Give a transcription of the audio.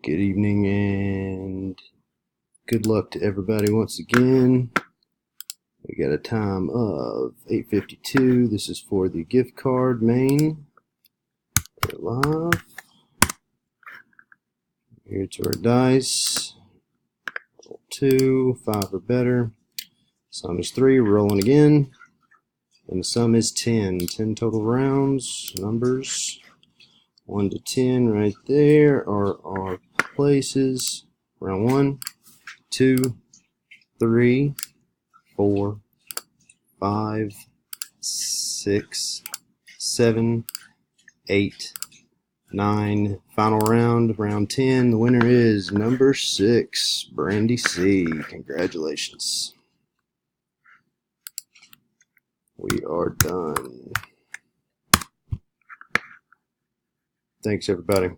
Good evening and good luck to everybody once again. We got a time of 8:52. This is for the gift card main. We're live. Here to our dice. Roll 2, 5 or better. Sum is 3. We're rolling again. And the sum is 10. 10 total rounds. Numbers 1 to 10 right there are our places. Round 1, 2, 3, 4, 5, 6, 7, 8, 9. Final round, round 10. The winner is number 6, Brandy C. Congratulations. We are done. Thanks, everybody.